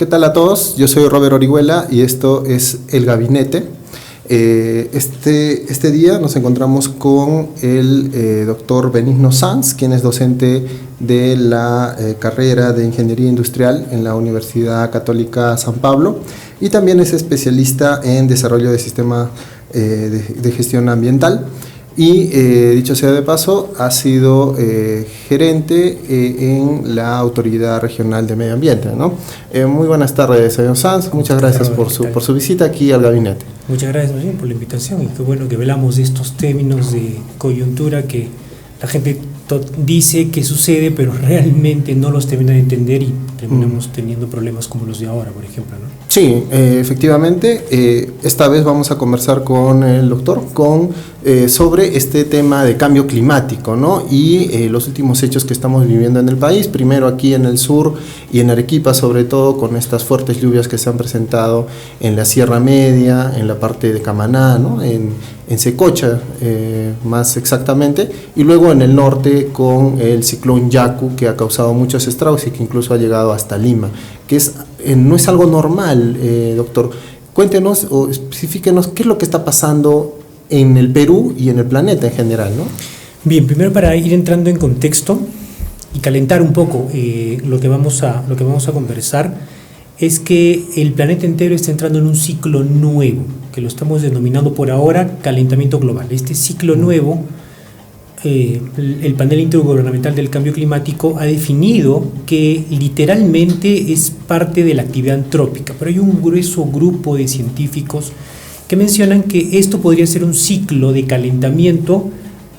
¿Qué tal a todos? Yo soy Robert Orihuela y esto es El Gabinete. Este día nos encontramos con el doctor Benigno Sanz, quien es docente de la carrera de Ingeniería Industrial en la Universidad Católica San Pablo y también es especialista en desarrollo de sistema de gestión ambiental. Y dicho sea de paso, ha sido gerente en la Autoridad Regional de Medio Ambiente, ¿no? Muy buenas tardes, señor Sanz. Muchas gracias por su visita aquí al gabinete. Muchas gracias más bien por la invitación y qué bueno que velamos de estos términos de coyuntura que la gente dice que sucede, pero realmente no los termina de entender y terminamos teniendo problemas como los de ahora, por ejemplo, ¿no? Sí, efectivamente, esta vez vamos a conversar con el doctor sobre este tema de cambio climático, ¿no? Y los últimos hechos que estamos viviendo en el país, primero aquí en el sur y en Arequipa, sobre todo con estas fuertes lluvias que se han presentado en la Sierra Media, en la parte de Camaná, ¿no? En Secocha, más exactamente, y luego en el norte con el ciclón Yaku, que ha causado muchos estragos y que incluso ha llegado hasta Lima, que no es algo normal, doctor. Cuéntenos o especifíquenos qué es lo que está pasando en el Perú y en el planeta en general, ¿no? Bien, primero para ir entrando en contexto y calentar un poco lo que vamos a conversar, es que el planeta entero está entrando en un ciclo nuevo, que lo estamos denominando por ahora calentamiento global. Este ciclo nuevo, el panel intergubernamental del cambio climático ha definido que literalmente es parte de la actividad antrópica, pero hay un grueso grupo de científicos que mencionan que esto podría ser un ciclo de calentamiento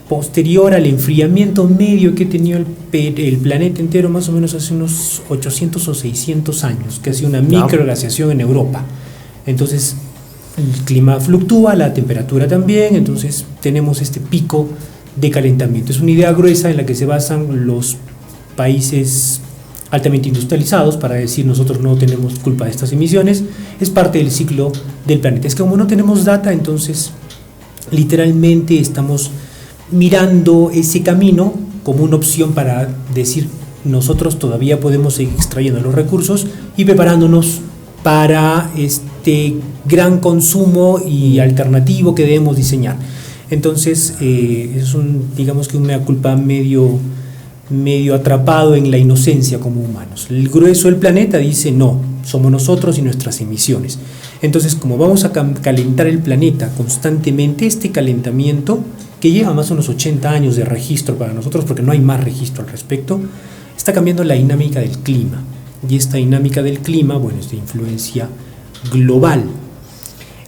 posterior al enfriamiento medio que ha tenido el planeta entero más o menos hace unos 800 o 600 años, que ha sido una microglaciación en Europa. Entonces el clima fluctúa, la temperatura también, entonces tenemos este pico de calentamiento. Es una idea gruesa en la que se basan los países altamente industrializados para decir nosotros no tenemos culpa de estas emisiones, es parte del ciclo del planeta. Es que como no tenemos data, entonces literalmente estamos mirando ese camino como una opción para decir nosotros todavía podemos seguir extrayendo los recursos y preparándonos para este gran consumo y alternativo que debemos diseñar. Entonces es digamos que una culpa medio atrapado en la inocencia como humanos. El grueso del planeta dice no, somos nosotros y nuestras emisiones. Entonces, como vamos a calentar el planeta constantemente, este calentamiento que lleva más o menos 80 años de registro para nosotros, porque no hay más registro al respecto, está cambiando la dinámica del clima. Y esta dinámica del clima, bueno, es de influencia global.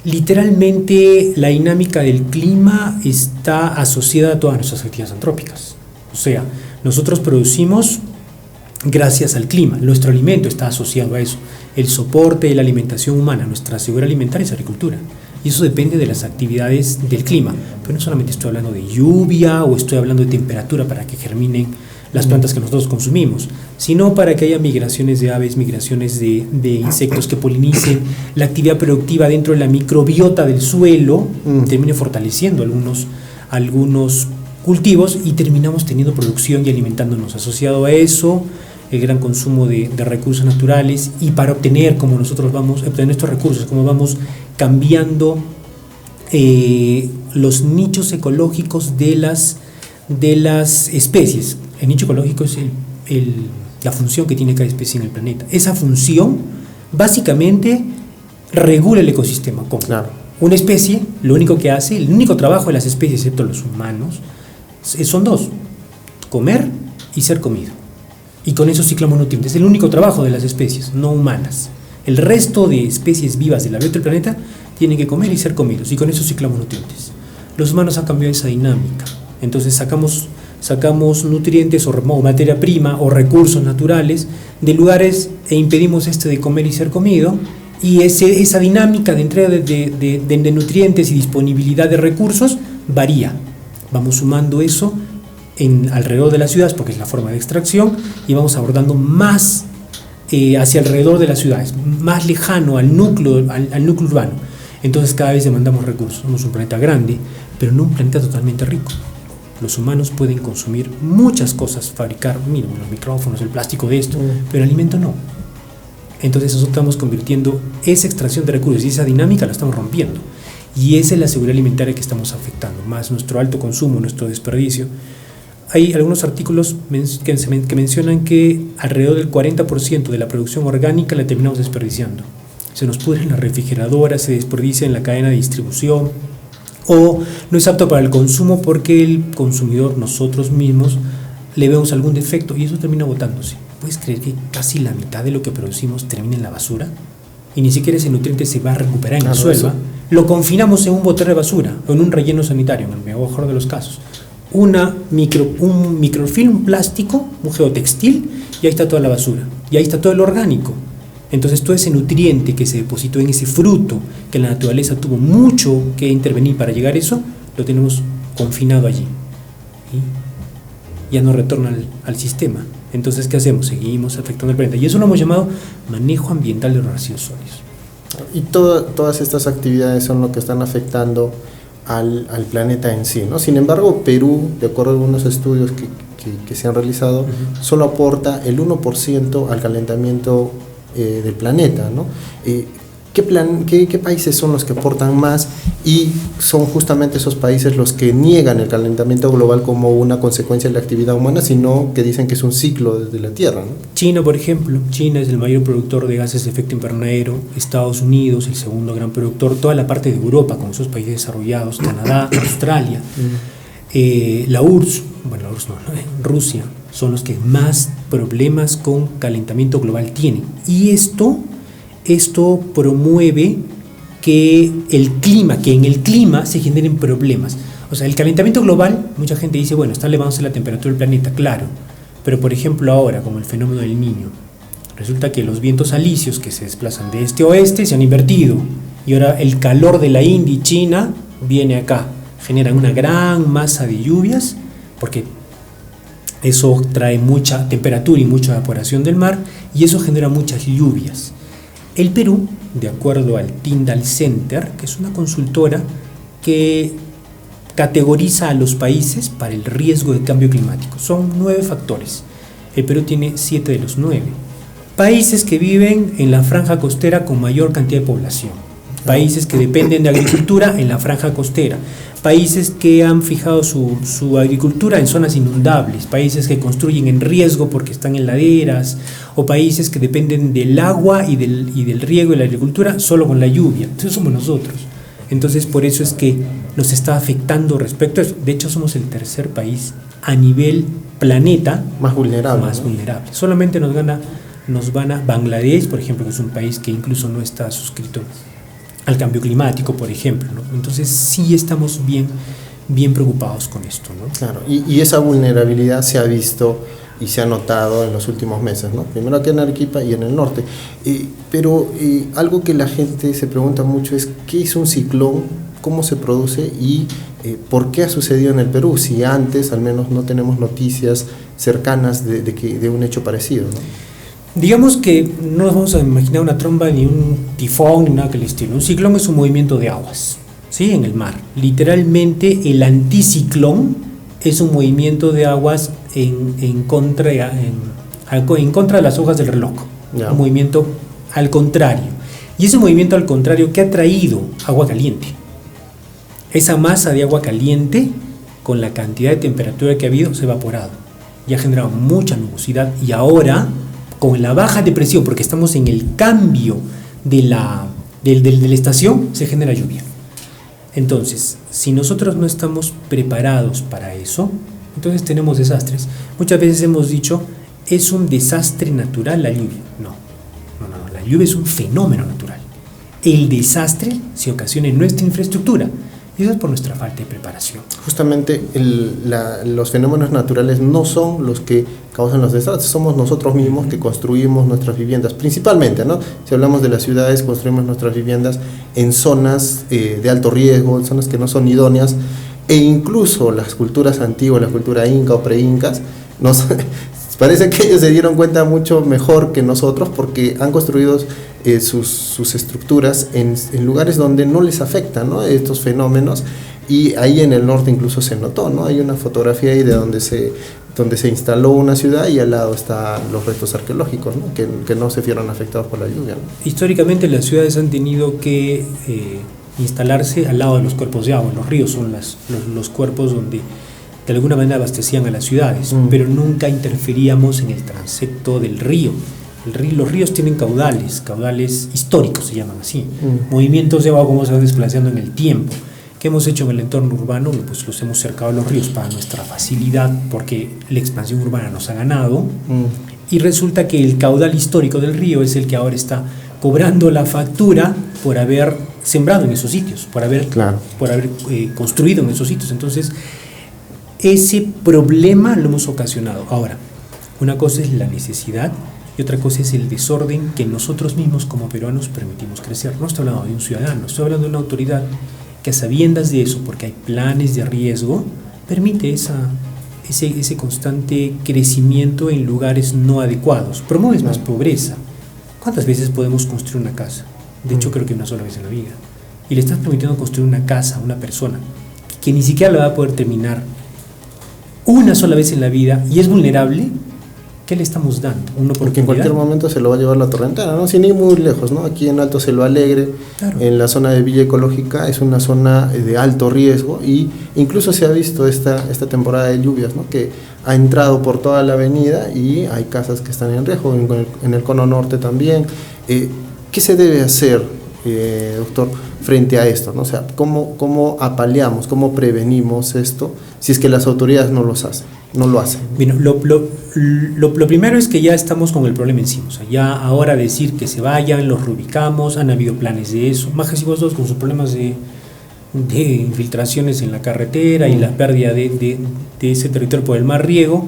Literalmente, la dinámica del clima está asociada a todas nuestras actividades antrópicas. O sea, nosotros producimos gracias al clima, nuestro alimento está asociado a eso. El soporte de la alimentación humana, nuestra seguridad alimentaria es agricultura. Y eso depende de las actividades del clima. Pero no solamente estoy hablando de lluvia o estoy hablando de temperatura para que germinen las plantas que nosotros consumimos, sino para que haya migraciones de aves, migraciones de insectos que polinicen, la actividad productiva dentro de la microbiota del suelo termine fortaleciendo algunos cultivos y terminamos teniendo producción y alimentándonos. Asociado a eso, el gran consumo de recursos naturales, y para obtener estos recursos, como vamos cambiando los nichos ecológicos de las especies. El nicho ecológico es la función que tiene cada especie en el planeta. Esa función básicamente regula el ecosistema. ¿Cómo? Claro. Una especie, lo único que hace, el único trabajo de las especies, excepto los humanos, son dos: comer y ser comido. Y con eso ciclamos nutrientes. Es el único trabajo de las especies no humanas. El resto de especies vivas de la biota del planeta tienen que comer y ser comidos, y con eso ciclamos nutrientes. Los humanos han cambiado esa dinámica. Entonces sacamos nutrientes o materia prima o recursos naturales de lugares e impedimos de comer y ser comido, y esa dinámica de entrega de nutrientes y disponibilidad de recursos varía. Vamos sumando eso alrededor de las ciudades porque es la forma de extracción, y vamos abordando más hacia alrededor de las ciudades, más lejano al núcleo urbano. Entonces cada vez demandamos recursos. Somos un planeta grande, pero no un planeta totalmente rico. Los humanos pueden consumir muchas cosas, fabricar, miren, los micrófonos, el plástico de esto, pero el alimento no. Entonces nosotros estamos convirtiendo esa extracción de recursos y esa dinámica la estamos rompiendo. Y esa es la seguridad alimentaria que estamos afectando, más nuestro alto consumo, nuestro desperdicio. Hay algunos artículos que mencionan que alrededor del 40% de la producción orgánica la terminamos desperdiciando. Se nos pudre en la refrigeradora, se desperdicia en la cadena de distribución, o no es apto para el consumo porque el consumidor, nosotros mismos, le vemos algún defecto y eso termina botándose. ¿Puedes creer que casi la mitad de lo que producimos termina en la basura? Y ni siquiera ese nutriente se va a recuperar en el suelo. Lo confinamos en un bote de basura o en un relleno sanitario, en el mejor de los casos. Un microfilm plástico, un geotextil, y ahí está toda la basura. Y ahí está todo el orgánico. Entonces todo ese nutriente que se depositó en ese fruto, que la naturaleza tuvo mucho que intervenir para llegar a eso, lo tenemos confinado allí. ¿Y? Ya no retorna al sistema. Entonces, ¿qué hacemos? Seguimos afectando el planeta. Y eso lo hemos llamado manejo ambiental de los residuos sólidos. Y todas estas actividades son lo que están afectando al planeta en sí, ¿no? Sin embargo, Perú, de acuerdo a algunos estudios que se han realizado, solo aporta el 1% al calentamiento del planeta, ¿no? ¿Qué países son los que aportan más y son justamente esos países los que niegan el calentamiento global como una consecuencia de la actividad humana, sino que dicen que es un ciclo desde la Tierra, ¿no? China, por ejemplo. China es el mayor productor de gases de efecto invernadero. Estados Unidos, el segundo gran productor. Toda la parte de Europa, con esos países desarrollados. Canadá, Australia. La URSS, bueno, la URSS no, Rusia, son los que más problemas con calentamiento global tienen. Y esto promueve que en el clima se generen problemas. O sea, el calentamiento global, mucha gente dice, bueno, está elevándose la temperatura del planeta, claro, pero por ejemplo ahora, como el fenómeno del Niño, resulta que los vientos alisios que se desplazan de este a oeste se han invertido, y ahora el calor de la India y China viene acá, genera una gran masa de lluvias, porque eso trae mucha temperatura y mucha evaporación del mar, y eso genera muchas lluvias. El Perú, de acuerdo al Tyndall Center, que es una consultora que categoriza a los países para el riesgo de cambio climático, son 9 factores. El Perú tiene 7 de los 9. Países que viven en la franja costera con mayor cantidad de población. Países que dependen de agricultura en la franja costera. Países que han fijado su agricultura en zonas inundables, países que construyen en riesgo porque están en laderas, o países que dependen del agua y del riego y la agricultura solo con la lluvia. Entonces somos nosotros. Entonces por eso es que nos está afectando respecto a eso. De hecho somos el tercer país a nivel planeta más vulnerable. Solamente nos gana Bangladesh, por ejemplo, que es un país que incluso no está suscrito al cambio climático, por ejemplo, ¿no? Entonces sí estamos bien preocupados con esto, ¿no? Claro, y esa vulnerabilidad se ha visto y se ha notado en los últimos meses, ¿no? Primero aquí en Arequipa y en el norte. Pero algo que la gente se pregunta mucho es ¿qué es un ciclón? ¿Cómo se produce? Y ¿por qué ha sucedido en el Perú? Si antes al menos no tenemos noticias cercanas de un hecho parecido, ¿no? Digamos que no nos vamos a imaginar una tromba, ni un tifón, ni nada que el estilo. Un ciclón es un movimiento de aguas, ¿sí? En el mar. Literalmente el anticiclón es un movimiento de aguas en contra de las hojas del reloj. Yeah. Un movimiento al contrario. Y ese movimiento al contrario, ¿qué ha traído? Agua caliente. Esa masa de agua caliente, con la cantidad de temperatura que ha habido, se ha evaporado. Y ha generado mucha nubosidad. Y ahora, con la baja de presión, porque estamos en el cambio de la estación, se genera lluvia. Entonces, si nosotros no estamos preparados para eso, entonces tenemos desastres. Muchas veces hemos dicho, ¿es un desastre natural la lluvia? No, la lluvia es un fenómeno natural. El desastre se ocasiona en nuestra infraestructura. Y eso es por nuestra falta de preparación. Justamente los fenómenos naturales no son los que causan los desastres, somos nosotros mismos que construimos nuestras viviendas, principalmente, ¿no? Si hablamos de las ciudades, construimos nuestras viviendas en zonas de alto riesgo, en zonas que no son idóneas, e incluso las culturas antiguas, la cultura inca o pre-incas, parece que ellos se dieron cuenta mucho mejor que nosotros porque han construido sus estructuras en lugares donde no les afectan, ¿no? Estos fenómenos y ahí en el norte incluso se notó, ¿no? Hay una fotografía ahí de donde se instaló una ciudad y al lado están los restos arqueológicos, ¿no? Que no se vieron afectados por la lluvia, ¿no? Históricamente las ciudades han tenido que instalarse al lado de los cuerpos de agua. Los ríos son los cuerpos donde de alguna manera abastecían a las ciudades, pero nunca interferíamos en el transecto del río. Los ríos tienen caudales históricos, se llaman así, movimientos de agua como se van desplazando en el tiempo. ¿Qué hemos hecho en el entorno urbano? Pues los hemos cercado a los ríos para nuestra facilidad, porque la expansión urbana nos ha ganado, y resulta que el caudal histórico del río es el que ahora está cobrando la factura por haber sembrado en esos sitios, por haber construido en esos sitios. Entonces, ese problema lo hemos ocasionado. Ahora, una cosa es la necesidad y otra cosa es el desorden que nosotros mismos como peruanos permitimos crecer. No estoy hablando de un ciudadano, estoy hablando de una autoridad que a sabiendas de eso, porque hay planes de riesgo, permite ese constante crecimiento en lugares no adecuados. Promueves más pobreza. ¿Cuántas veces podemos construir una casa? De hecho, creo que una sola vez en la vida. Y le estás permitiendo construir una casa a una persona que ni siquiera la va a poder terminar una sola vez en la vida y es vulnerable. ¿Qué le estamos dando? Porque en cualquier momento se lo va a llevar la torrentera, ¿no? Sin ir muy lejos, ¿no? Aquí en Alto Selva Alegre, claro, en la zona de Villa Ecológica, es una zona de alto riesgo y incluso se ha visto esta temporada de lluvias, ¿no? Que ha entrado por toda la avenida y hay casas que están en riesgo, en el cono norte también. ¿Qué se debe hacer, doctor, frente a esto, ¿no? O sea, ¿cómo apaleamos, cómo prevenimos esto si es que las autoridades no lo hacen? Bueno, lo primero es que ya estamos con el problema encima. O sea, ya ahora decir que se vayan, los reubicamos, han habido planes de eso. Majes y vosotros con sus problemas de infiltraciones en la carretera y la pérdida de ese territorio por el mar riego.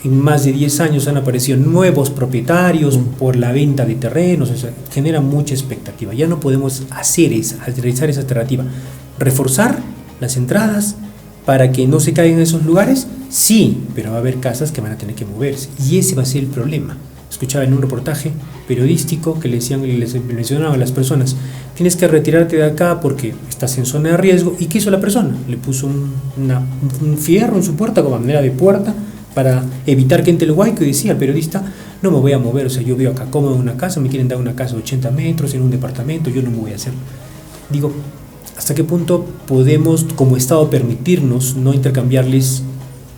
En más de 10 años han aparecido nuevos propietarios por la venta de terrenos. O sea, genera mucha expectativa. Ya no podemos realizar esa alternativa. Reforzar las entradas para que no se caigan en esos lugares, sí, pero va a haber casas que van a tener que moverse y ese va a ser el problema. Escuchaba en un reportaje periodístico que les mencionaban a las personas: tienes que retirarte de acá porque estás en zona de riesgo. ¿Y qué hizo la persona? Le puso un fierro en su puerta como manera de puerta para evitar que entre el huaico, y decía el periodista: no me voy a mover, o sea, yo vivo acá cómodo en una casa, me quieren dar una casa de 80 metros en un departamento, yo no me voy a hacer. Digo, ¿hasta qué punto podemos como Estado permitirnos no intercambiarles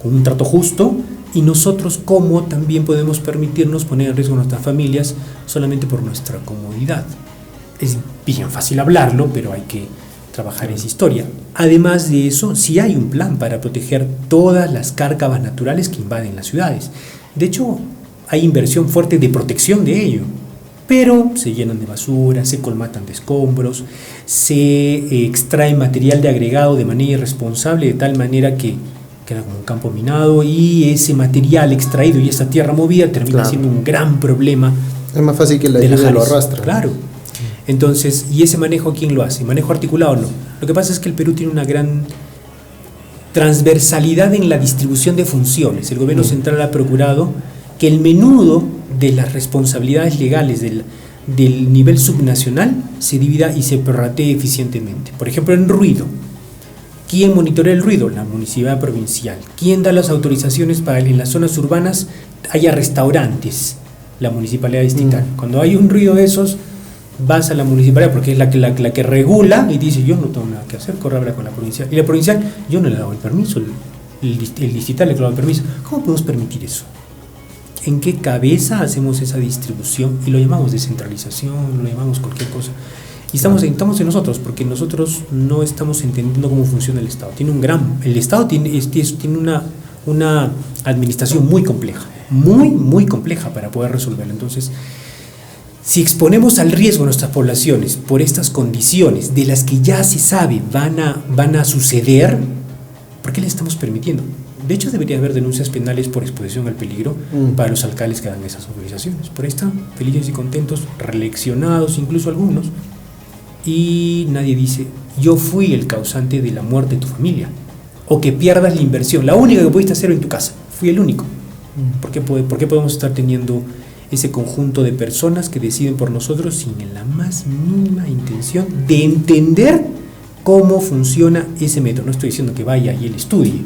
con un trato justo? Y nosotros cómo también podemos permitirnos poner en riesgo a nuestras familias solamente por nuestra comodidad. Es bien fácil hablarlo, pero hay que trabajar esa historia. Además de eso, sí hay un plan para proteger todas las cárcavas naturales que invaden las ciudades. De hecho, hay inversión fuerte de protección de ello. Pero se llenan de basura, se colmatan de escombros, se extrae material de agregado de manera irresponsable, de tal manera que queda como un campo minado, y ese material extraído y esa tierra movida termina siendo un gran problema. Es más fácil que la lluvia lo arrastre. Claro. Entonces, ¿y ese manejo quién lo hace? ¿Manejo articulado o no? Lo que pasa es que el Perú tiene una gran transversalidad en la distribución de funciones. El gobierno central ha procurado que el menudo de las responsabilidades legales del nivel subnacional se divida y se prorratee eficientemente. Por ejemplo, en ruido, ¿quién monitorea el ruido? La municipalidad provincial. ¿Quién da las autorizaciones para que en las zonas urbanas haya restaurantes? La municipalidad distrital. Cuando hay un ruido de esos, vas a la municipalidad porque es la que regula y dice: yo no tengo nada que hacer, corre a hablar con la provincial. Y la provincial: yo no le he dado el permiso, el distrital le ha dado el permiso. ¿Cómo podemos permitir eso? ¿En qué cabeza hacemos esa distribución? Y lo llamamos descentralización, lo llamamos cualquier cosa. Y estamos en nosotros, porque nosotros no estamos entendiendo cómo funciona el Estado. El Estado tiene una administración muy compleja, muy compleja para poder resolverlo. Entonces, si exponemos al riesgo a nuestras poblaciones por estas condiciones de las que ya se sabe van a suceder, ¿por qué le estamos permitiendo? De hecho, debería haber denuncias penales por exposición al peligro para los alcaldes que dan esas autorizaciones. Por ahí están felices y contentos, reeleccionados incluso algunos, y nadie dice: yo fui el causante de la muerte de tu familia, o que pierdas la inversión, la única que pudiste hacer en tu casa, fui el único. ¿Por qué podemos estar teniendo ese conjunto de personas que deciden por nosotros sin la más mínima intención de entender cómo funciona ese método. No estoy diciendo que vaya y él estudie.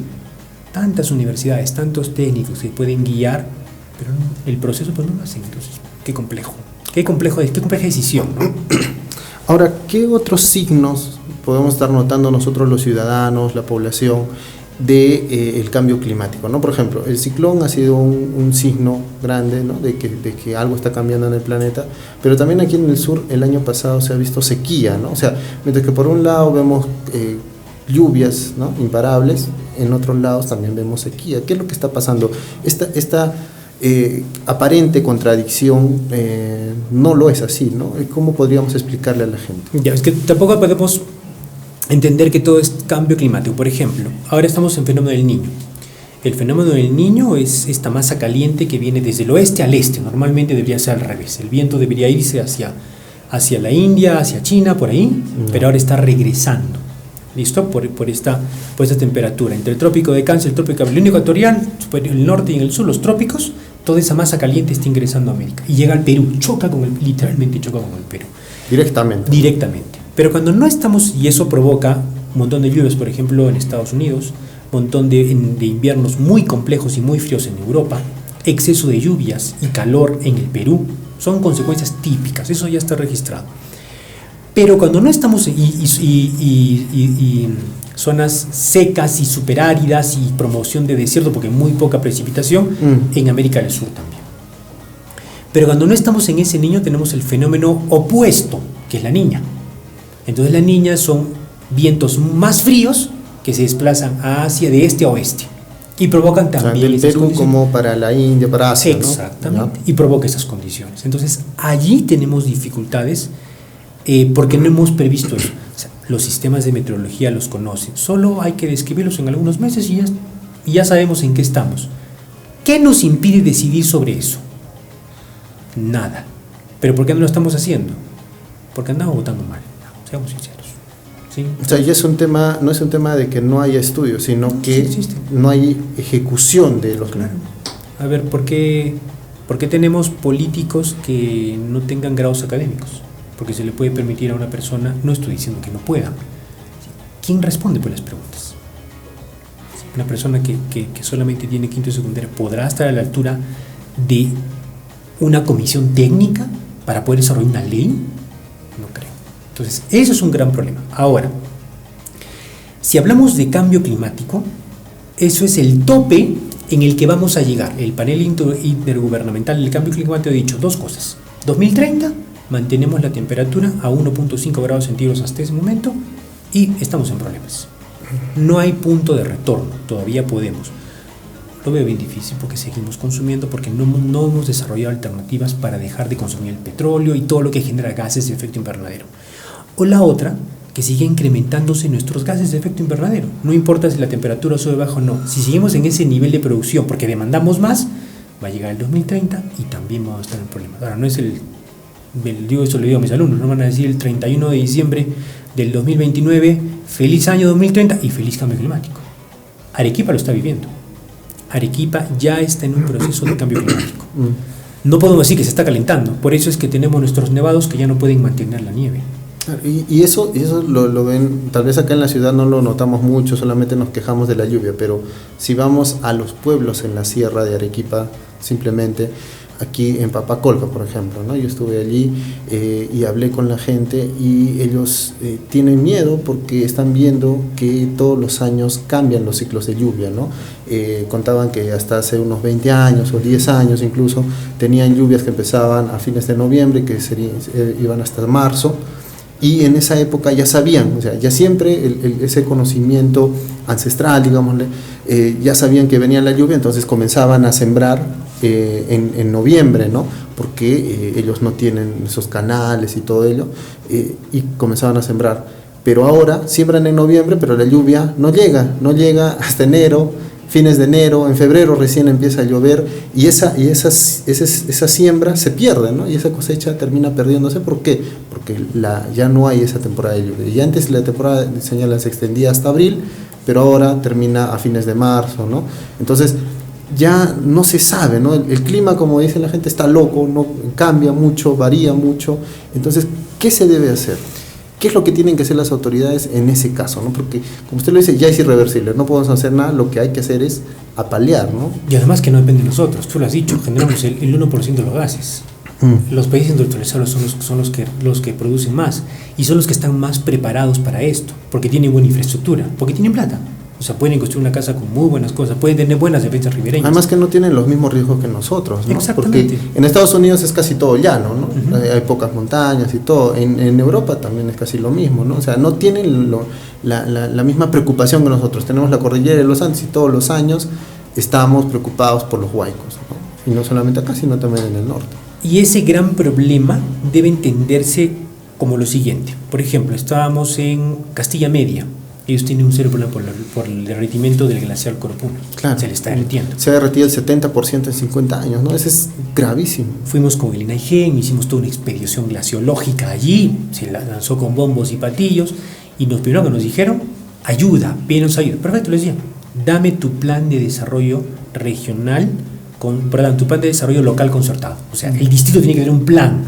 Tantas universidades, tantos técnicos que pueden guiar, pero el proceso pues no lo hacen. Entonces, qué compleja decisión, ¿no? Ahora, ¿qué otros signos podemos estar notando nosotros los ciudadanos, la población, de el cambio climático, ¿no? Por ejemplo, el ciclón ha sido un signo grande, ¿no? de que algo está cambiando en el planeta, pero también aquí en el sur el año pasado se ha visto sequía, ¿no? O sea, mientras que por un lado vemos lluvias, ¿no? imparables, en otros lados también vemos sequía. ¿Qué es lo que está pasando? Esta aparente contradicción no lo es así, ¿no? ¿Cómo podríamos explicarle a la gente? Ya, es que tampoco podemos entender que todo es cambio climático. Por ejemplo, ahora estamos en fenómeno del Niño. El fenómeno del Niño es esta masa caliente que viene desde el oeste al este. Normalmente debería ser al revés. El viento debería irse hacia la India, hacia China, por ahí, pero ahora está regresando. ¿Listo? Por esta temperatura. Entre el trópico de Cáncer, el trópico de Capricornio ecuatorial, el norte y en el sur, los trópicos, toda esa masa caliente está ingresando a América. Y llega al Perú, literalmente choca con el Perú. Directamente. Pero cuando no estamos, y eso provoca un montón de lluvias, por ejemplo, en Estados Unidos, un montón de inviernos muy complejos y muy fríos en Europa, exceso de lluvias y calor en el Perú, son consecuencias típicas, eso ya está registrado. Pero cuando no estamos y zonas secas y superáridas y promoción de desierto, porque hay muy poca precipitación, en América del Sur también. Pero cuando no estamos en ese Niño, tenemos el fenómeno opuesto, que es la Niña. Entonces la Niña son vientos más fríos que se desplazan hacia de este a oeste y provocan también del Perú como para la India, para Asia, exactamente, ¿no? Y provoca esas condiciones. Entonces allí tenemos dificultades porque no hemos previsto eso. O sea, los sistemas de meteorología los conocen, solo hay que describirlos en algunos meses y ya sabemos en qué estamos. ¿Qué nos impide decidir sobre eso? Nada. ¿Pero por qué no lo estamos haciendo? Porque andamos votando mal. Seamos sinceros. ¿Sí? O sea, ya es un tema, no es un tema de que no haya estudios, sino que no hay ejecución de los... Claro. A ver, ¿por qué tenemos políticos que no tengan grados académicos? Porque se le puede permitir a una persona, no estoy diciendo que no pueda. ¿Quién responde por las preguntas? Una persona que solamente tiene quinto y secundaria, ¿podrá estar a la altura de una comisión técnica para poder desarrollar una ley? No creo. Entonces, eso es un gran problema. Ahora, si hablamos de cambio climático, eso es el tope en el que vamos a llegar. El panel intergubernamental del cambio climático ha dicho dos cosas. 2030, mantenemos la temperatura a 1.5 grados centígrados hasta ese momento y estamos en problemas. No hay punto de retorno, todavía podemos. Lo veo bien difícil porque seguimos consumiendo, porque no hemos desarrollado alternativas para dejar de consumir el petróleo y todo lo que genera gases de efecto invernadero. O la otra, que sigue incrementándose nuestros gases de efecto invernadero. No importa si la temperatura sube bajo o no. Si seguimos en ese nivel de producción porque demandamos más, va a llegar el 2030 y también vamos a estar en problemas. Ahora, no es digo eso, le digo a mis alumnos, no van a decir el 31 de diciembre del 2029, feliz año 2030 y feliz cambio climático. Arequipa lo está viviendo. Arequipa ya está en un proceso de cambio climático. No podemos decir que se está calentando, por eso es que tenemos nuestros nevados que ya no pueden mantener la nieve. Y eso lo ven, tal vez acá en la ciudad no lo notamos mucho, solamente nos quejamos de la lluvia, pero si vamos a los pueblos en la sierra de Arequipa, simplemente aquí en Papacolca, por ejemplo, ¿no? Yo estuve allí y hablé con la gente y ellos tienen miedo porque están viendo que todos los años cambian los ciclos de lluvia, ¿no? Contaban que hasta hace unos 20 años o 10 años incluso tenían lluvias que empezaban a fines de noviembre, que iban hasta marzo. Y en esa época ya sabían, o sea, ya siempre ese conocimiento ancestral, digámosle, ya sabían que venía la lluvia, entonces comenzaban a sembrar en noviembre, ¿no? Porque ellos no tienen esos canales y todo ello, y comenzaban a sembrar. Pero ahora siembran en noviembre, pero la lluvia no llega hasta enero, fines de enero, en febrero recién empieza a llover y esa siembra se pierde, ¿no? Y esa cosecha termina perdiéndose. ¿Por qué? Porque ya no hay esa temporada de lluvia. Y antes la temporada de señal se extendía hasta abril, pero ahora termina a fines de marzo, ¿no? Entonces ya no se sabe, ¿no? El clima, como dice la gente, está loco, no cambia mucho, varía mucho. Entonces, ¿qué se debe hacer? ¿Qué es lo que tienen que hacer las autoridades en ese caso, ¿no? Porque, como usted lo dice, ya es irreversible, no podemos hacer nada, lo que hay que hacer es apalear, ¿no? Y además que no depende de nosotros, tú lo has dicho, generamos el 1% de los gases. Los países industrializados son los que producen más y son los que están más preparados para esto, porque tienen buena infraestructura, porque tienen plata. O sea, pueden construir una casa con muy buenas cosas, pueden tener buenas defensas ribereñas. Además que no tienen los mismos riesgos que nosotros, ¿no? Exactamente. Porque en Estados Unidos es casi todo llano, ¿no? Hay pocas montañas y todo. En Europa también es casi lo mismo, ¿no? O sea, no tienen la misma preocupación que nosotros. Tenemos la cordillera de los Andes y todos los años estamos preocupados por los huaicos, ¿no? Y no solamente acá, sino también en el norte. Y ese gran problema debe entenderse como lo siguiente. Por ejemplo, estábamos en Castilla Media. Ellos tienen un serio problema por el derretimiento del glaciar Corpuna. Claro. Se le está derritiendo. Se ha derretido el 70% en 50 años, ¿no? Eso es gravísimo. Fuimos con el INAIGEN, hicimos toda una expedición glaciológica allí, se la lanzó con bombos y patillos, y lo primero que nos dijeron, ayuda, pídenos ayuda. Perfecto, les decía, dame tu plan de desarrollo regional, tu plan de desarrollo local concertado. O sea, el distrito tiene que tener un plan.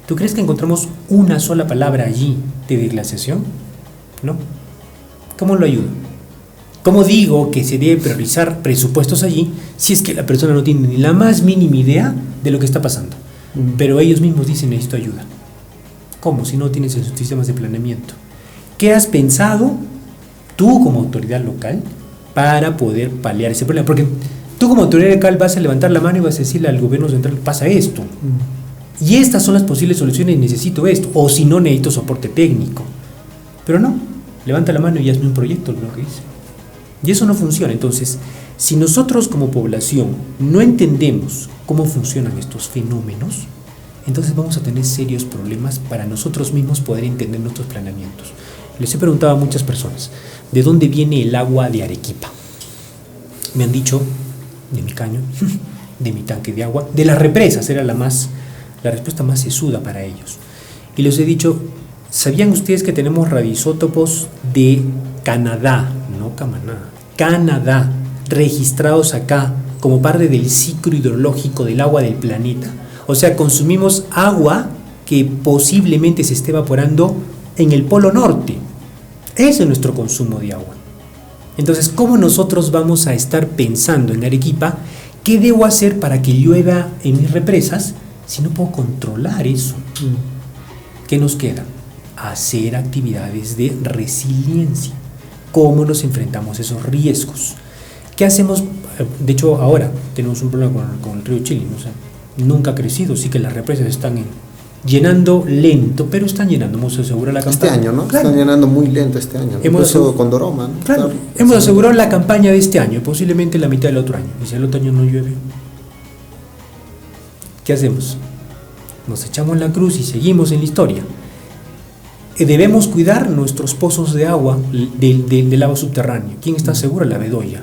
¿Tú crees que encontramos una sola palabra allí de desglaciación? No. ¿Cómo lo ayudo? ¿Cómo digo que se debe priorizar presupuestos allí si es que la persona no tiene ni la más mínima idea de lo que está pasando? Pero ellos mismos dicen, necesito ayuda. ¿Cómo? Si no tienes esos sistemas de planeamiento. ¿Qué has pensado tú como autoridad local para poder paliar ese problema? Porque tú como autoridad local vas a levantar la mano y vas a decirle al gobierno central, pasa esto. Y estas son las posibles soluciones, necesito esto. O si no, necesito soporte técnico. Pero no. Levanta la mano y hazme un proyecto, lo que dice. Y eso no funciona. Entonces, si nosotros como población no entendemos cómo funcionan estos fenómenos, entonces vamos a tener serios problemas para nosotros mismos poder entender nuestros planeamientos. Les he preguntado a muchas personas, ¿de dónde viene el agua de Arequipa? Me han dicho, de mi caño, de mi tanque de agua, de las represas, era la respuesta más sesuda para ellos. Y les he dicho, ¿sabían ustedes que tenemos radioisótopos de Canadá, no Camaná, Canadá, registrados acá como parte del ciclo hidrológico del agua del planeta? O sea, consumimos agua que posiblemente se esté evaporando en el Polo Norte. Ese es nuestro consumo de agua. Entonces, ¿cómo nosotros vamos a estar pensando en Arequipa qué debo hacer para que llueva en mis represas si no puedo controlar eso? ¿Qué nos queda? Hacer actividades de resiliencia. ¿Cómo nos enfrentamos a esos riesgos? ¿Qué hacemos? De hecho, ahora tenemos un problema con el río Chili, ¿no? O sea, nunca ha crecido, sí que las represas están llenando lento, pero están llenando. Hemos asegurado la campaña. Este año, ¿no? Claro. Están llenando muy lento este año. Incluso con Doroma, ¿no? Claro. Hemos asegurado la campaña de este año, posiblemente la mitad del otro año. Y si el otro año no llueve, ¿qué hacemos? Nos echamos la cruz y seguimos en la historia. Debemos cuidar nuestros pozos de agua, del agua subterráneo. ¿Quién está seguro? La Bedoya.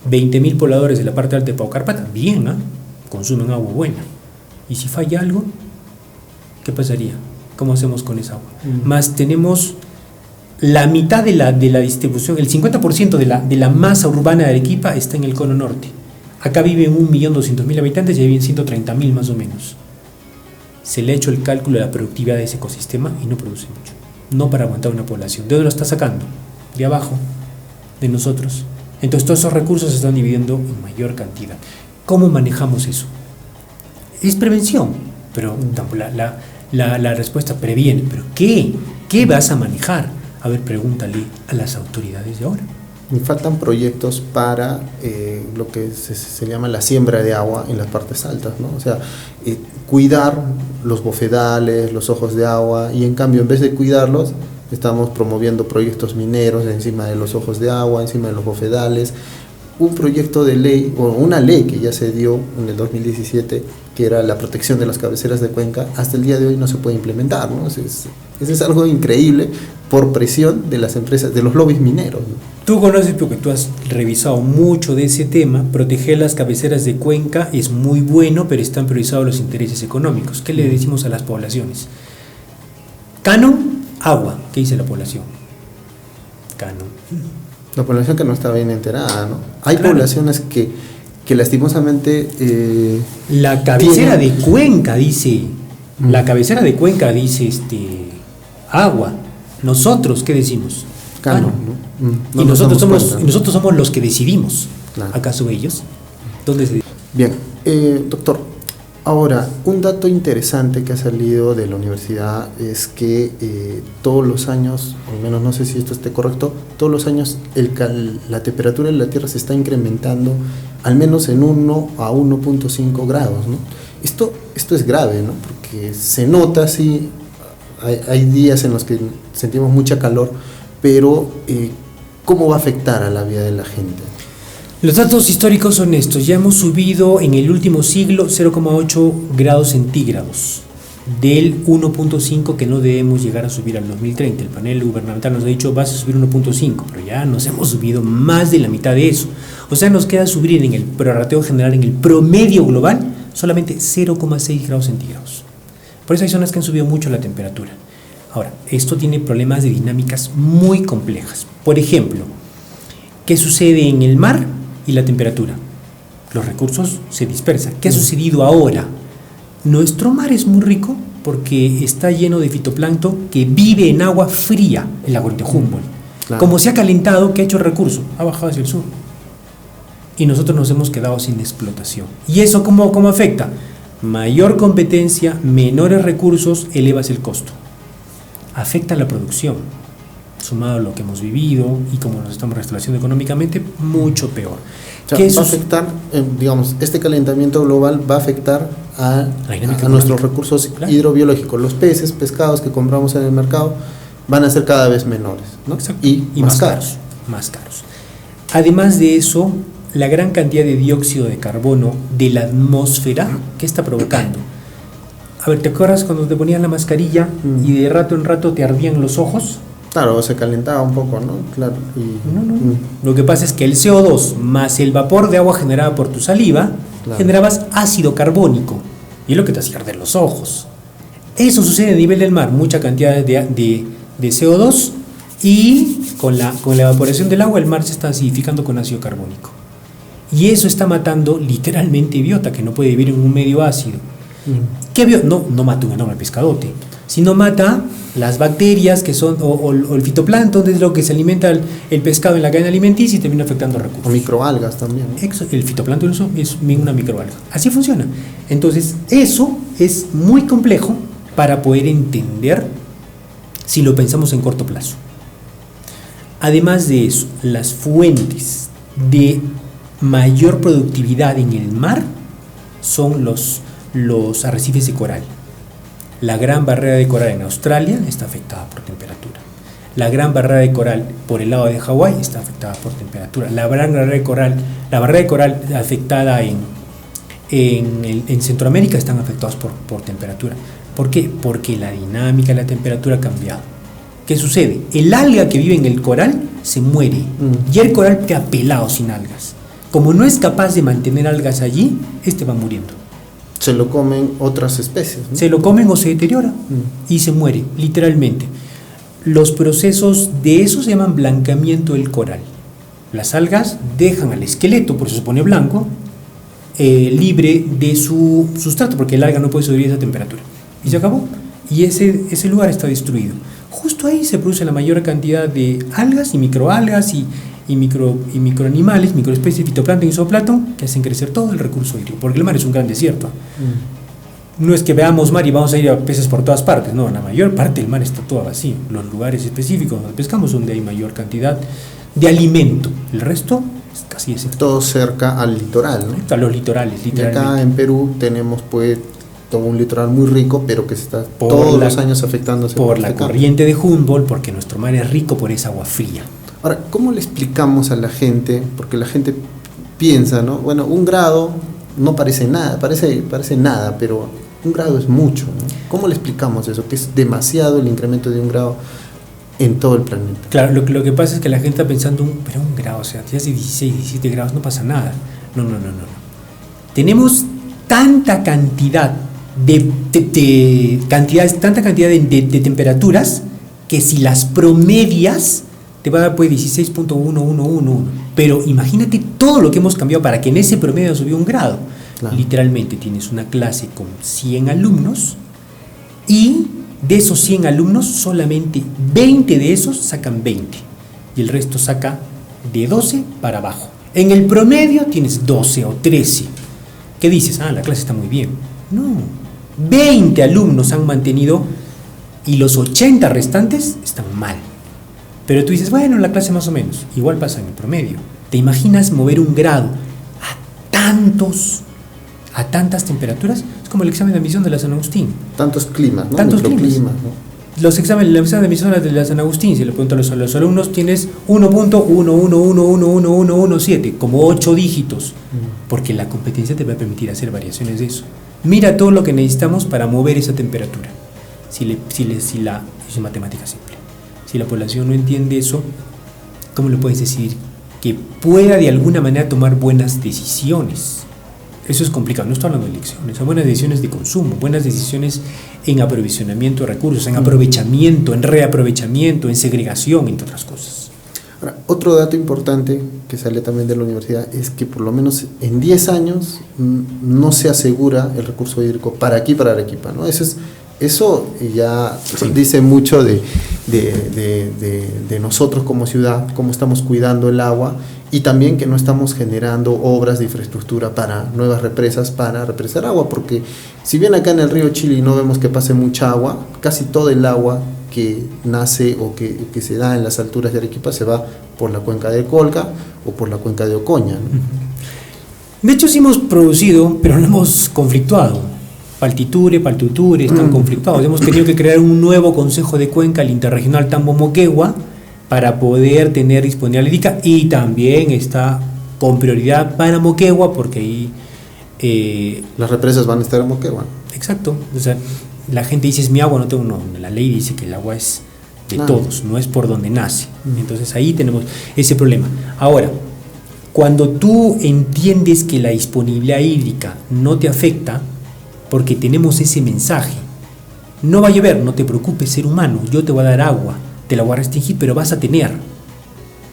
20.000 pobladores de la parte alta de Paucarpata, bien, ¿eh? Consumen agua buena. ¿Y si falla algo? ¿Qué pasaría? ¿Cómo hacemos con esa agua? Más tenemos la mitad de la distribución, el 50% de la masa urbana de Arequipa está en el cono norte. Acá viven 1.200.000 habitantes y ahí viven 130.000 más o menos. Se le ha hecho el cálculo de la productividad de ese ecosistema y no produce mucho. No para aguantar una población. ¿De dónde lo está sacando? De abajo, de nosotros. Entonces todos esos recursos se están dividiendo en mayor cantidad. ¿Cómo manejamos eso? Es prevención, pero la respuesta previene. ¿Pero qué? ¿Qué vas a manejar? A ver, pregúntale a las autoridades de ahora. Me faltan proyectos para lo que se llama la siembra de agua en las partes altas, ¿no? O sea, cuidar los bofedales, los ojos de agua, y en cambio, en vez de cuidarlos, estamos promoviendo proyectos mineros encima de los ojos de agua, encima de los bofedales. Un proyecto de ley, o una ley que ya se dio en el 2017, que era la protección de las cabeceras de cuenca, hasta el día de hoy no se puede implementar, ¿no? Eso es algo increíble por presión de las empresas, de los lobbies mineros, ¿no? Tú conoces porque tú has revisado mucho de ese tema. Proteger las cabeceras de cuenca es muy bueno, pero están priorizados los intereses económicos. ¿Qué le decimos a las poblaciones? Canon, agua. ¿Qué dice la población? Canon. La población que no está bien enterada, ¿no? Hay Claro. poblaciones que lastimosamente La cabecera de Cuenca dice, la cabecera de Cuenca dice agua. ¿Nosotros qué decimos? Cano, ¿no? No y nos nosotros damos somos, cuenta. y nosotros somos los que decidimos. Claro. ¿Acaso ellos? ¿Dónde se Bien, doctor, ahora, un dato interesante que ha salido de la universidad es que todos los años, al menos no sé si esto esté correcto, todos los años la temperatura de la Tierra se está incrementando al menos en 1 a 1.5 grados, ¿no? Esto es grave, ¿no? Porque se nota, sí, hay días en los que sentimos mucha calor, pero ¿cómo va a afectar a la vida de la gente? Los datos históricos son estos. Ya hemos subido en el último siglo 0,8 grados centígrados del 1.5 que no debemos llegar a subir al 2030. El panel gubernamental nos ha dicho vas a subir 1.5, pero ya nos hemos subido más de la mitad de eso. O sea, nos queda subir en el prorrateo general, en el promedio global, solamente 0,6 grados centígrados. Por eso hay zonas que han subido mucho la temperatura. Ahora, esto tiene problemas de dinámicas muy complejas. Por ejemplo, ¿qué sucede en el mar y la temperatura? Los recursos se dispersan. ¿Qué ha sucedido ahora? Nuestro mar es muy rico porque está lleno de fitoplancton que vive en agua fría, el lago de Humboldt. Claro. Como se ha calentado, ¿qué ha hecho el recurso? Ha bajado hacia el sur. Y nosotros nos hemos quedado sin explotación. ¿Y eso cómo afecta? Mayor competencia, menores recursos, elevas el costo. Afecta la producción. Sumado a lo que hemos vivido y como nos estamos restableciendo económicamente, mucho peor. O sea, va a afectar, digamos, este calentamiento global va a afectar a nuestros recursos hidrobiológicos. Los peces, pescados que compramos en el mercado van a ser cada vez menores, ¿no? Exacto. Y más caros. Más caros. Además de eso, la gran cantidad de dióxido de carbono de la atmósfera, ¿qué está provocando? A ver, ¿te acuerdas cuando te ponían la mascarilla y de rato en rato te ardían los ojos? Claro, se calentaba un poco, ¿no? Claro. No. Lo que pasa es que el CO2 más el vapor de agua generada por tu saliva, generabas ácido carbónico. Y es lo que te hacía arder los ojos. Eso sucede a nivel del mar, mucha cantidad de CO2 y con la evaporación del agua el mar se está acidificando con ácido carbónico. Y eso está matando literalmente biota, que no puede vivir en un medio ácido. ¿Qué biota? No mata un enorme pescadote, sino mata las bacterias que son, o el fitoplancton, es lo que se alimenta el pescado en la cadena alimenticia y termina afectando recursos. O microalgas también, ¿no? El fitoplancton es una microalga. Así funciona. Entonces, eso es muy complejo para poder entender si lo pensamos en corto plazo. Además de eso, las fuentes de mayor productividad en el mar son los arrecifes de coral. La gran barrera de coral en Australia está afectada por temperatura. La gran barrera de coral por el lado de Hawái está afectada por temperatura. La barrera de coral afectada en Centroamérica están afectados por temperatura. ¿Por qué? Porque la dinámica de la temperatura ha cambiado. ¿Qué sucede? El alga que vive en el coral se muere y el coral queda pelado sin algas. Como no es capaz de mantener algas allí, va muriendo. Se lo comen otras especies, ¿no? Se lo comen o se deteriora y se muere, literalmente. Los procesos de eso se llaman blancamiento del coral. Las algas dejan al esqueleto, por eso se pone blanco, libre de su sustrato, porque el alga no puede sobrevivir a esa temperatura. Y se acabó. Y ese lugar está destruido. Justo ahí se produce la mayor cantidad de algas y microalgas y microanimales, microespecies, fitoplancton y zooplancton que hacen crecer todo el recurso hídrico, porque el mar es un gran desierto. No es que veamos mar y vamos a ir a peces por todas partes, no, la mayor parte del mar está todo vacío. Los lugares específicos donde pescamos donde hay mayor cantidad de alimento, el resto es casi ese. Todo cerca al litoral, ¿no? A los litorales, literalmente. Y acá en Perú tenemos pues todo un litoral muy rico, pero que se está todos los años afectándose por la corriente de Humboldt, porque nuestro mar es rico por esa agua fría. Ahora, ¿cómo le explicamos a la gente? Porque la gente piensa, ¿no? Bueno, 1 grado no parece nada, parece nada, pero 1 grado es mucho, ¿no? ¿Cómo le explicamos eso? Que es demasiado el incremento de 1 grado en todo el planeta. Claro, lo que pasa es que la gente está pensando, pero 1 grado, o sea, ya hace 16, 17 grados, no pasa nada. No. Tenemos tanta cantidad de temperaturas que si las promedias te va a dar pues 16.1111, pero imagínate todo lo que hemos cambiado para que en ese promedio subió 1 grado. Claro. Literalmente tienes una clase con 100 alumnos y De esos 100 alumnos, solamente 20 de esos sacan 20 y el resto saca de 12 para abajo. En el promedio tienes 12 o 13. ¿Qué dices? La clase está muy bien. No, 20 alumnos han mantenido y los 80 restantes están mal. Pero tú dices, bueno, la clase más o menos. Igual pasa en el promedio. ¿Te imaginas mover un grado a tantas temperaturas? Es como el examen de admisión de la San Agustín. Tantos climas, ¿no? Tantos climas. ¿No? El examen de admisión de la San Agustín, si le pregunto a los alumnos, tienes 1.11111117, como 8 dígitos, porque la competencia te va a permitir hacer variaciones de eso. Mira todo lo que necesitamos para mover esa temperatura. Es matemática simple. Si la población no entiende eso, ¿cómo le puedes decir que pueda de alguna manera tomar buenas decisiones? Eso es complicado, no estoy hablando de elecciones, son buenas decisiones de consumo, buenas decisiones en aprovisionamiento de recursos, en aprovechamiento, en reaprovechamiento, en segregación, entre otras cosas. Ahora, otro dato importante que sale también de la universidad es que por lo menos en 10 años no se asegura el recurso hídrico para aquí, para Arequipa, ¿no? Eso ya dice mucho de nosotros como ciudad, cómo estamos cuidando el agua y también que no estamos generando obras de infraestructura para nuevas represas para represar agua, porque si bien acá en el río Chili no vemos que pase mucha agua, casi todo el agua que nace o que se da en las alturas de Arequipa se va por la cuenca de Colca o por la cuenca de Ocoña, ¿no? De hecho sí hemos producido, pero no hemos conflictuado. Paltiture, están conflictuados. Hemos tenido que crear un nuevo consejo de cuenca, el interregional Tambo-Moquegua, para poder tener disponibilidad hídrica, y también está con prioridad para Moquegua, porque ahí las represas van a estar en Moquegua. Exacto. O sea, la gente dice, es mi agua, la ley dice que el agua es de todos, no es por donde nace. Entonces ahí tenemos ese problema. Ahora, cuando tú entiendes que la disponibilidad hídrica no te afecta, porque tenemos ese mensaje: no va a llover, no te preocupes, ser humano, yo te voy a dar agua, te la voy a restringir, pero vas a tener,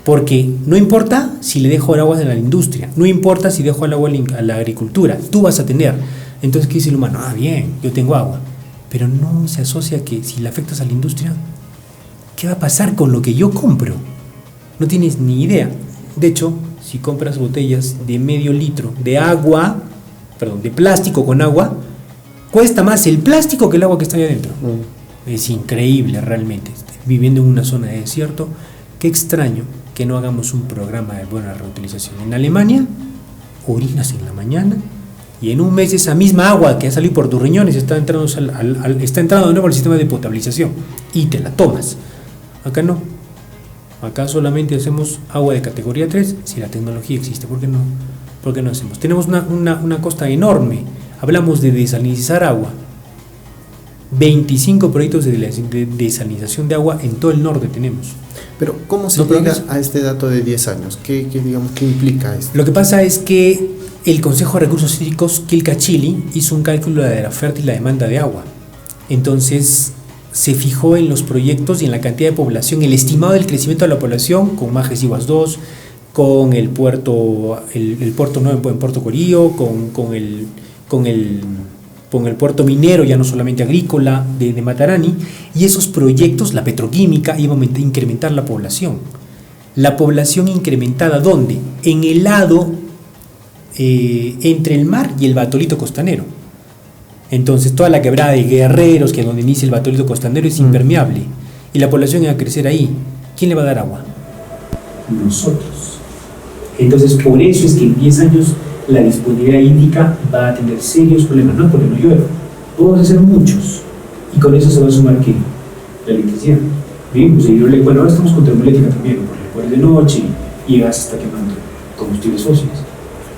porque no importa si le dejo el agua a la industria, no importa si dejo el agua a la agricultura, tú vas a tener. Entonces, ¿qué dice el humano? Bien, yo tengo agua, pero no se asocia que si le afectas a la industria, ¿qué va a pasar con lo que yo compro? No tienes ni idea. De hecho, si compras botellas de medio litro de de plástico con agua, cuesta más el plástico que el agua que está ahí adentro. Es increíble realmente. Viviendo en una zona de desierto, qué extraño que no hagamos un programa de buena reutilización. En Alemania, orinas en la mañana y en un mes esa misma agua que ha salido por tus riñones está entrando de nuevo al sistema de potabilización y te la tomas. Acá no. Acá solamente hacemos agua de categoría 3 si la tecnología existe. ¿Por qué no? ¿Por qué no hacemos? Tenemos una costa enorme. Hablamos de desalinizar agua. 25 proyectos de desalinización de agua en todo el norte tenemos. Pero ¿cómo se llega a este dato de 10 años? ¿Qué implica esto? Lo que pasa es que el Consejo de Recursos Hídricos Quilca Chili hizo un cálculo de la oferta y la demanda de agua. Entonces se fijó en los proyectos y en la cantidad de población, el estimado del crecimiento de la población con Majes Iguas 2, con el puerto nuevo en Puerto Corío, con el puerto minero, ya no solamente agrícola, de Matarani, y esos proyectos, la petroquímica, iban a incrementar la población. La población incrementada, ¿dónde? En el lado entre el mar y el batolito costanero. Entonces toda la quebrada de Guerreros, que es donde inicia el batolito costanero, es impermeable, y la población iba a crecer ahí. ¿Quién le va a dar agua? Nosotros. Entonces por eso es que en 10 años la disponibilidad hídrica va a tener serios problemas, no porque no llueva, podemos hacer muchos, y con eso se va a sumar ¿qué? La electricidad. Bien, pues bueno, ahora estamos con termoeléctrica también, porque de noche y el gas está quemando combustibles fósiles,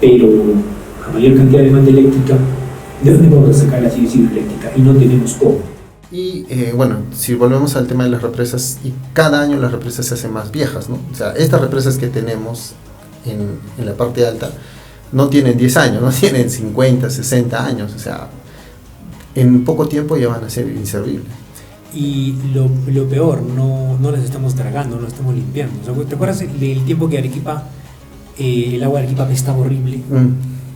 pero a mayor cantidad de demanda eléctrica, ¿de dónde vamos a sacar la hidroeléctrica? Y no tenemos cómo. Y bueno, si volvemos al tema de las represas, y cada año las represas se hacen más viejas, ¿no? O sea, estas represas que tenemos en la parte alta no tienen 10 años, no tienen 50, 60 años, o sea, en poco tiempo ya van a ser inservibles. Y lo peor, no las estamos tragando, no las estamos limpiando. O sea, ¿te acuerdas del tiempo que Arequipa, el agua de Arequipa estaba horrible?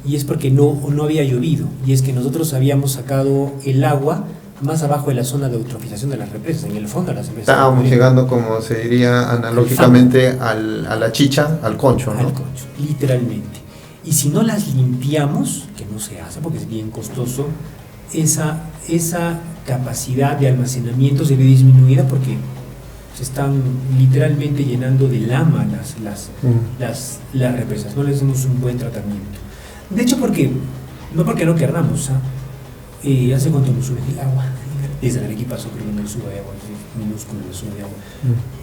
Y es porque no había llovido, y es que nosotros habíamos sacado el agua más abajo de la zona de eutrofización de las represas, en el fondo de las represas. Estábamos llegando, como se diría analógicamente, a la chicha, al concho, ¿no? Al concho, literalmente. Y si no las limpiamos, que no se hace porque es bien costoso, esa capacidad de almacenamiento se ve disminuida porque se están literalmente llenando de lama las represas, no les damos un buen tratamiento. De hecho, no porque no querramos, ¿hace cuánto nos sube el agua? Desde Arequipa creo que nos sube agua, es minúsculo el sube de agua.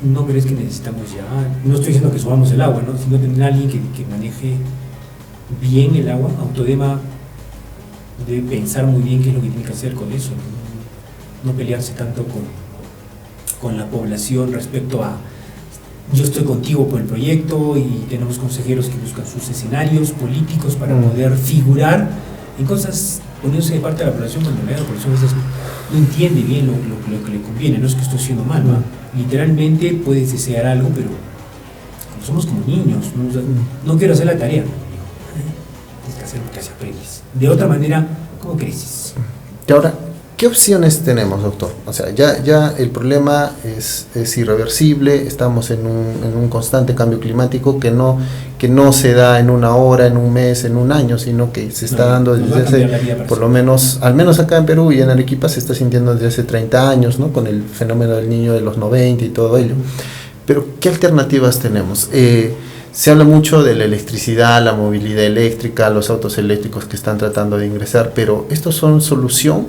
¿No crees que necesitamos ya? No estoy diciendo que subamos el agua, ¿no? Sino tener a alguien que maneje bien el agua. Autodema debe pensar muy bien qué es lo que tiene que hacer con eso, no pelearse tanto con la población respecto a yo estoy contigo por el proyecto y tenemos consejeros que buscan sus escenarios políticos para poder figurar en cosas, poniéndose de parte de la población cuando la población a veces no entiende bien lo que le conviene. No es que estoy haciendo mal, ¿no? Literalmente puedes desear algo, pero como somos como niños, no quiero hacer la tarea, tienes que hacer lo que se aprendes. De otra manera, ¿cómo creces? Y ahora, ¿qué opciones tenemos, doctor? O sea, ya el problema es irreversible, estamos en un constante cambio climático que no se da en una hora, en un mes, en un año, sino que se está dando desde hace, por lo menos, al menos acá en Perú y en Arequipa se está sintiendo desde hace 30 años, ¿no? Con el fenómeno del niño de los 90 y todo ello. Pero, ¿qué alternativas tenemos? Se habla mucho de la electricidad, la movilidad eléctrica, los autos eléctricos que están tratando de ingresar, pero ¿estos son solución?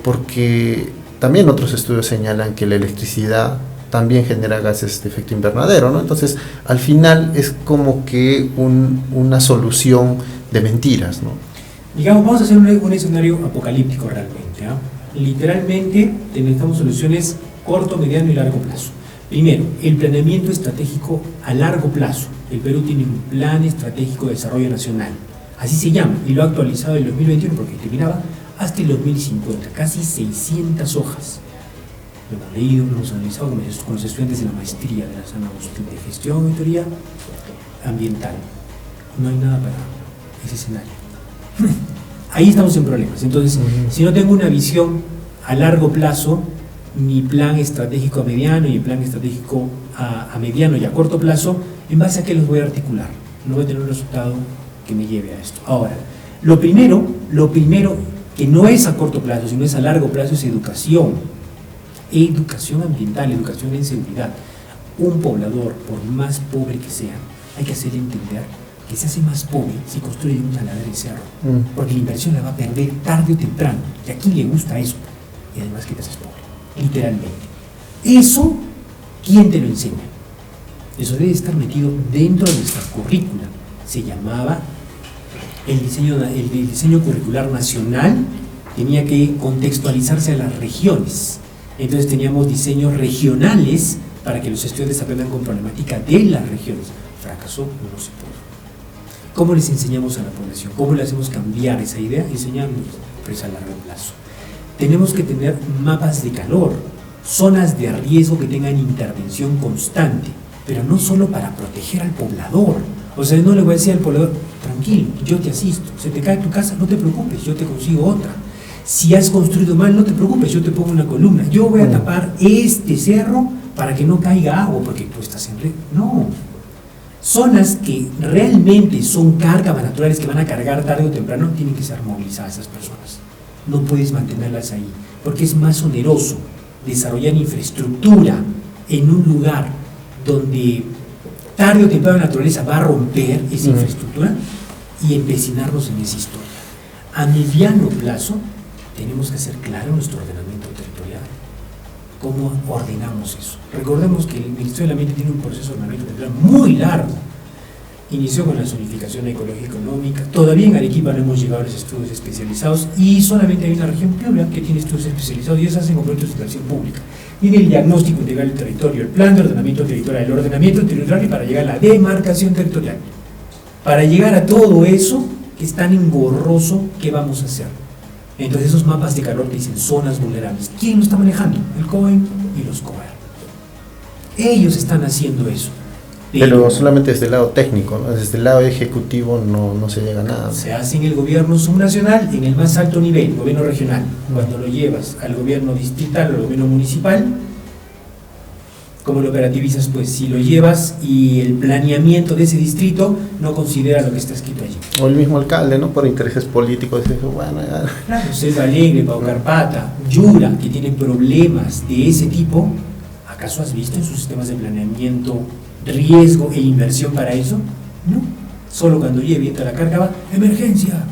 Porque también otros estudios señalan que la electricidad también genera gases de efecto invernadero, ¿no? Entonces, al final es como que una solución de mentiras, ¿no? Digamos, vamos a hacer un escenario apocalíptico realmente, Literalmente necesitamos soluciones corto, mediano y largo plazo. Primero, el planeamiento estratégico a largo plazo. El Perú tiene un Plan Estratégico de Desarrollo Nacional, así se llama, y lo ha actualizado en el 2021 porque terminaba hasta el 2050, casi 600 hojas. Lo hemos leído, lo hemos analizado con los estudiantes de la maestría de la San Agustín de Gestión y Teoría Ambiental. No hay nada para ese escenario. Ahí estamos en problemas. Entonces, si no tengo una visión a largo plazo, mi plan estratégico a mediano y el plan estratégico a mediano y a corto plazo, ¿en base a qué los voy a articular? No voy a tener un resultado que me lleve a esto. Ahora, lo primero que no es a corto plazo, sino es a largo plazo, es educación. Educación ambiental, educación en seguridad. Un poblador, por más pobre que sea, hay que hacerle entender que se hace más pobre si construye una ladera de cerro, porque la inversión la va a perder tarde o temprano. ¿Y a quién le gusta eso? Y además que te haces pobre, literalmente. Eso, ¿quién te lo enseña? Eso debe estar metido dentro de nuestra currícula. Se llamaba el diseño curricular nacional, tenía que contextualizarse a las regiones. Entonces teníamos diseños regionales para que los estudiantes aprendan con problemática de las regiones. Fracasó, no se pudo. ¿Cómo les enseñamos a la población? ¿Cómo le hacemos cambiar esa idea? Enseñándoles, pero es a largo plazo. Tenemos que tener mapas de calor, zonas de riesgo que tengan intervención constante, pero no solo para proteger al poblador. O sea, no le voy a decir al poblador, tranquilo, yo te asisto, se te cae tu casa, no te preocupes, yo te consigo otra. Si has construido mal, no te preocupes, yo te pongo una columna, yo voy a tapar este cerro para que no caiga agua, porque tú estás en red. No. Zonas que realmente son cargas naturales que van a cargar tarde o temprano, tienen que ser movilizadas esas personas. No puedes mantenerlas ahí, porque es más oneroso desarrollar infraestructura en un lugar donde tarde o temprano la naturaleza va a romper esa infraestructura y empecinarnos en esa historia. A mediano plazo tenemos que hacer claro nuestro ordenamiento territorial. ¿Cómo ordenamos eso? Recordemos que el Ministerio del Ambiente tiene un proceso de ordenamiento territorial muy largo. Inició con la zonificación ecológica económica. Todavía en Arequipa no hemos llegado a los estudios especializados y solamente hay una región, Piura, que tiene estudios especializados y esas hacen con proyectos de inversión pública. Viene el diagnóstico integral del territorio, el plan de ordenamiento territorial, el ordenamiento territorial y para llegar a la demarcación territorial. Para llegar a todo eso que es tan engorroso, ¿qué vamos a hacer? Entonces esos mapas de calor te dicen zonas vulnerables. ¿Quién lo está manejando? El COEN y los COER. Ellos están haciendo eso. Pero solamente desde el lado técnico, ¿no? Desde el lado ejecutivo no se llega a nada. Se hace en el gobierno subnacional, en el más alto nivel, gobierno regional. Cuando lo llevas al gobierno distrital, al gobierno municipal, ¿cómo lo operativizas? Pues si lo llevas y el planeamiento de ese distrito no considera lo que está escrito allí. O el mismo alcalde, ¿no? Por intereses políticos, dice, bueno, ya. Claro, Selva Alegre, Pau Carpata, Yura, que tienen problemas de ese tipo, ¿acaso has visto en sus sistemas de planeamiento riesgo e inversión para eso? No, solo cuando llegue entra la carga va, emergencia.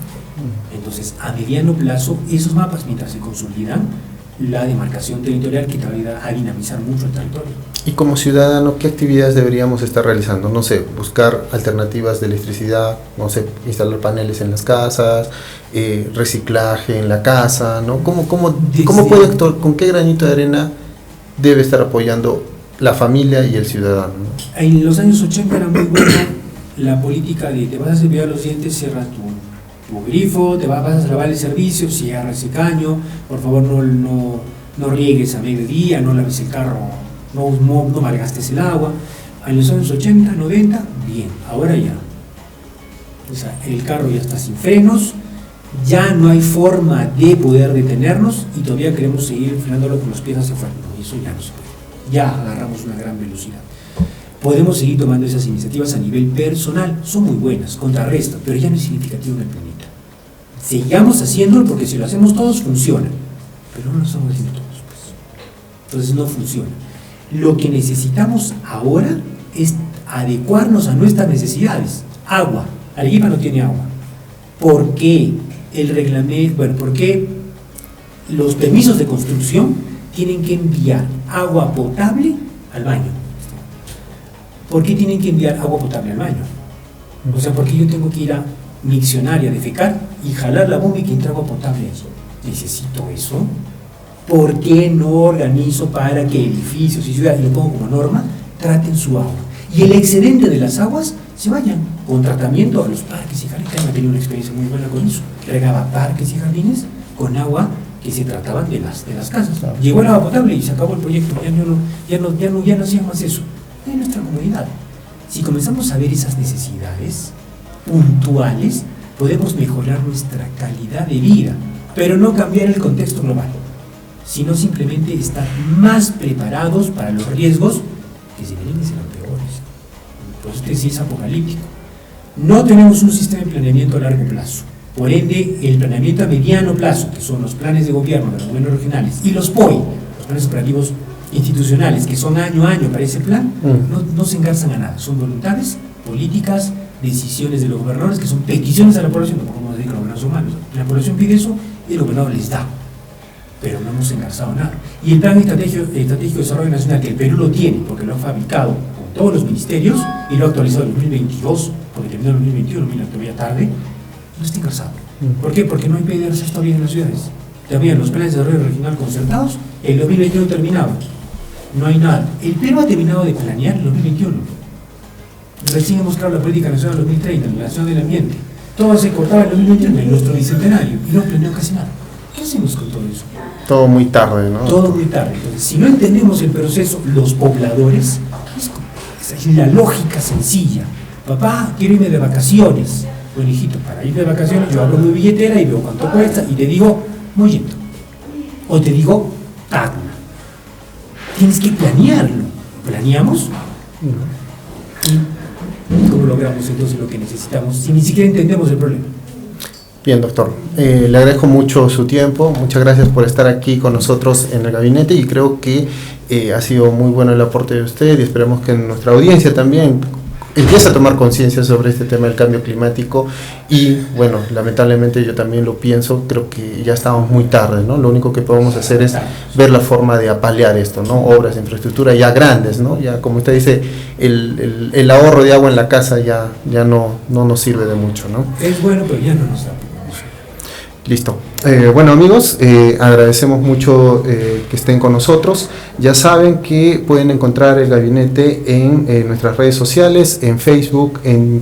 Entonces, a mediano plazo, esos mapas, mientras se consolidan, la demarcación territorial que te va a dinamizar mucho el territorio. Y como ciudadano, ¿qué actividades deberíamos estar realizando? No sé, buscar alternativas de electricidad, no sé, instalar paneles en las casas, reciclaje en la casa, ¿no? ¿Cómo puede actuar, con qué granito de arena debe estar apoyando la familia y el ciudadano, ¿no? En los años 80 era muy buena la política de te vas a cepillar los dientes, cierras tu grifo, te vas a lavar el servicio, cierra ese caño, por favor no riegues a mediodía, no laves el carro, no malgastes el agua. En los años 80, 90, bien, ahora ya. O sea, el carro ya está sin frenos, ya no hay forma de poder detenernos y todavía queremos seguir frenándolo con los pies hacia afuera. No, eso ya no se puede. Ya agarramos una gran velocidad. Podemos seguir tomando esas iniciativas a nivel personal, son muy buenas, contrarrestan, pero ya no es significativo en el planeta. Sigamos haciéndolo porque si lo hacemos todos funciona, pero no lo estamos haciendo todos, pues. Entonces no funciona. Lo que necesitamos ahora es adecuarnos a nuestras necesidades. Agua, Arequipa no tiene agua. ¿Por qué el reglamento, por qué los permisos de construcción tienen que enviar agua potable al baño? ¿Por qué tienen que enviar agua potable al baño? O sea, ¿por qué yo tengo que ir a miccionar, a defecar y jalar la bomba y que entre agua potable allí? ¿Necesito eso? ¿Por qué no organizo para que edificios y ciudades, y lo pongo como norma, traten su agua? Y el excedente de las aguas se vayan con tratamiento a los parques y jardines. He tenido una experiencia muy buena con eso. Regaba parques y jardines con agua que se trataban de las casas. Claro. Llegó el agua potable y se acabó el proyecto. Ya no hacían más eso. Es nuestra comunidad. Si comenzamos a ver esas necesidades puntuales, podemos mejorar nuestra calidad de vida, pero no cambiar el contexto global, sino simplemente estar más preparados para los riesgos que se vienen y serán peores. Entonces, este sí es apocalíptico. No tenemos un sistema de planeamiento a largo plazo. Por ende, el planeamiento a mediano plazo, que son los planes de gobierno de los gobiernos regionales, y los POI, los planes operativos institucionales, que son año a año para ese plan, no se engarzan a nada. Son voluntades, políticas, decisiones de los gobernadores, que son peticiones a la población. No podemos decir que los gobernadores son malos. La población pide eso y el gobernador les da. Pero no hemos engarzado nada. Y el Plan Estratégico de Desarrollo Nacional, que el Perú lo tiene, porque lo ha fabricado con todos los ministerios y lo ha actualizado en 2022, porque terminó en 2021, mira, todavía tarde, no está engarzado. ¿Por qué? Porque no hay PDRs todavía en las ciudades. Todavía los planes de desarrollo regional concertados, el 2021 terminaba. No hay nada. El Perú ha terminado de planear el 2021. Recién hemos creado la política nacional 2030, la nación del ambiente. Todo se cortaba en el 2021, en nuestro bicentenario, y no planeó casi nada. ¿Qué hacemos con todo eso? Todo muy tarde, ¿no? Todo muy tarde. Entonces, si no entendemos el proceso, los pobladores, es la lógica sencilla. Papá, quiero irme de vacaciones. Bueno, hijito, para ir de vacaciones yo abro mi billetera y veo cuánto cuesta y te digo, mollito. O te digo, tacna. Tienes que planearlo. ¿Planeamos? ¿Y cómo logramos entonces lo que necesitamos si ni siquiera entendemos el problema? Bien, doctor. Le agradezco mucho su tiempo. Muchas gracias por estar aquí con nosotros en el gabinete y creo que ha sido muy bueno el aporte de usted y esperamos que nuestra audiencia también empiece a tomar conciencia sobre este tema del cambio climático y, bueno, lamentablemente yo también lo pienso, creo que ya estamos muy tarde, ¿no? Lo único que podemos hacer es ver la forma de apalear esto, ¿no? Obras de infraestructura ya grandes, ¿no? Ya, como usted dice, el ahorro de agua en la casa ya no nos sirve de mucho, ¿no? Es bueno, pero ya no nos da. Listo. Bueno amigos, agradecemos mucho que estén con nosotros. Ya saben que pueden encontrar el gabinete en nuestras redes sociales, en Facebook, en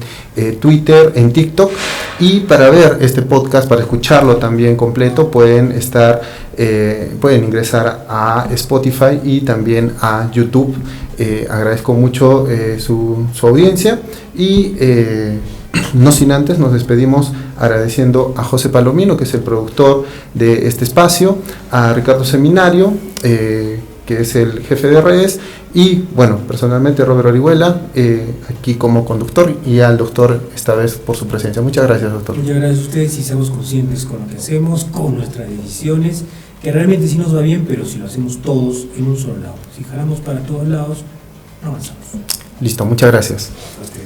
Twitter, en TikTok. Y para ver este podcast, para escucharlo también completo, pueden ingresar a Spotify y también a YouTube. Agradezco mucho su audiencia y no sin antes nos despedimos agradeciendo a José Palomino, que es el productor de este espacio, a Ricardo Seminario, que es el jefe de redes, y bueno, personalmente Robert Orihuela, aquí como conductor, y al doctor esta vez por su presencia. Muchas gracias, doctor. Muchas gracias a ustedes y seamos conscientes con lo que hacemos, con nuestras decisiones, que realmente sí nos va bien, pero si lo hacemos todos en un solo lado. Si jalamos para todos lados, no avanzamos. Listo, muchas gracias. Hasta